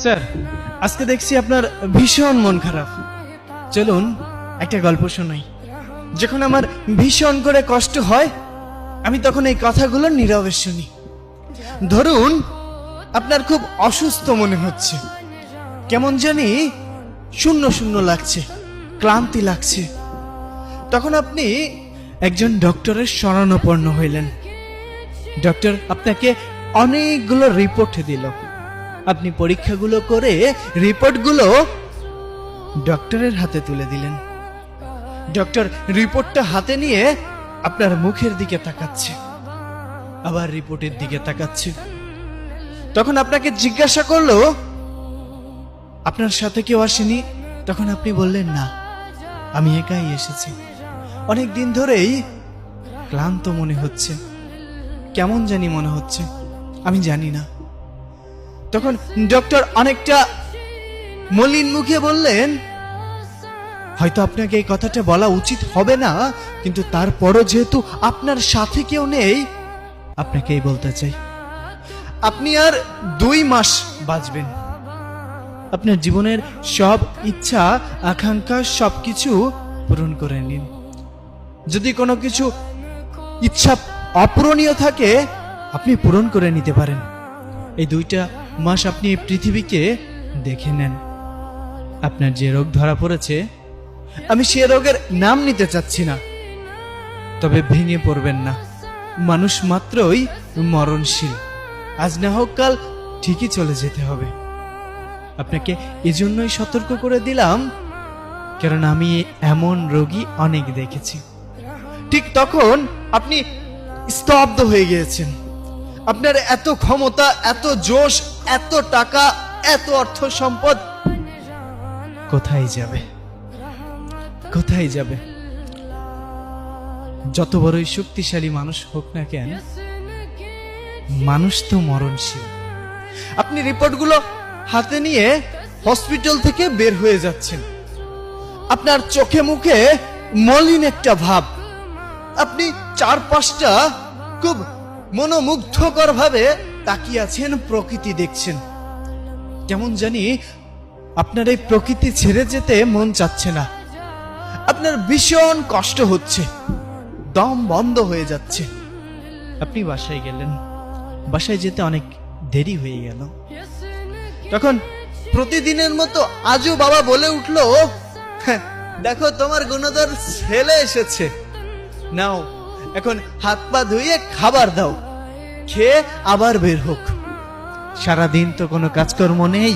Sir, আজকে দেখছি আপনার ভীষণ মন খারাপ। চলুন একটা গল্প শোনাই। যখন আমার ভীষণ করে কষ্ট হয়, আমি তখন এই কথাগুলো নীরবে শুনি। ধরুন আপনার খুব অসুস্থ মনে হচ্ছে, কেমন জানি শূন্য শূন্য লাগছে, ক্লান্তি লাগছে। তখন আপনি একজন ডক্টরের শরণাপন্ন হইলেন। ডক্টর আপনাকে অনেকগুলো রিপোর্ট দিল। আপনি পরীক্ষাগুলো করে রিপোর্টগুলো ডক্টরের হাতে তুলে দিলেন। ডক্টর রিপোর্টটা হাতে নিয়ে আপনার মুখের দিকে তাকাচ্ছে, আবার রিপোর্টের দিকে তাকাচ্ছে। তখন আপনাকে জিজ্ঞাসা করলো, আপনার সাথে কেউ আসেনি? তখন আপনি বললেন, না, আমি একাই এসেছি। অনেক দিন ধরেই ক্লান্ত মনে হচ্ছে, কেমন জানি মনে হচ্ছে, আমি জানি না। তখন ডক্টর অনেকটা মলিন মুখে বললেন, হয়তো আপনাকে এই কথাটা বলা উচিত হবে না, কিন্তু তারপরও যেহেতু আপনার সাথে কেউ নেই, আপনাকেই বলতে চাই, আপনি আর 2 মাস বাঁচবেন। আপনার জীবনের সব ইচ্ছা আকাঙ্ক্ষা সবকিছু পূরণ করে নিন। যদি কোনো কিছু ইচ্ছা অপূরণীয় থাকে, আপনি পূরণ করে নিতে পারেন। এই 2টা মাস আপনি এই পৃথিবীকে দেখে নেন। আপনার যে রোগ ধরা পড়েছে, আমি সে রোগের নাম নিতে চাচ্ছি না, তবে ভেঙে পড়বেন না। মানুষ মাত্রই মরণশীল, আজ না হোক কাল ঠিকই চলে যেতে হবে। আপনাকে এজন্যই সতর্ক করে দিলাম, কারণ আমি এমন রোগী অনেক দেখেছি। ঠিক তখন আপনি স্তব্ধ হয়ে গিয়েছেন। আপনার এত ক্ষমতা, এত জোশ, এত টাকা, এত অর্থ সম্পদ কোথায় যাবে? কোথায় যাবে? যত বড়ই শক্তিশালী মানুষ হোক না কেন, মানুষ তো মরণশীল। আপনি রিপোর্টগুলো হাতে নিয়ে হসপিটাল থেকে বের হয়ে যাচ্ছেন। আপনার চোখে মুখে মলিন একটা ভাব। আপনি চারপাশটা খুব মনোমুগ্ধকর ভাবে তাকিয়ে আছেন, প্রকৃতি দেখছেন। কেমন জানি আপনার এই প্রকৃতি ছেড়ে যেতে মন চাচ্ছে না। আপনার ভীষণ কষ্ট হচ্ছে, দম বন্ধ হয়ে যাচ্ছে। আপনি বাসায় গেলেন। বাসায় যেতে অনেক দেরি হয়ে গেল। তখন প্রতিদিনের মতো আজও বাবা বলে উঠলো, দেখো তোমার গুণধর ছেলে এসেছে, নাও এখন হাত পা ধুয়ে খাবার দাও, খেয়ে আবার বের হোক। সারাদিন তো কোনো কাজকর্ম নেই।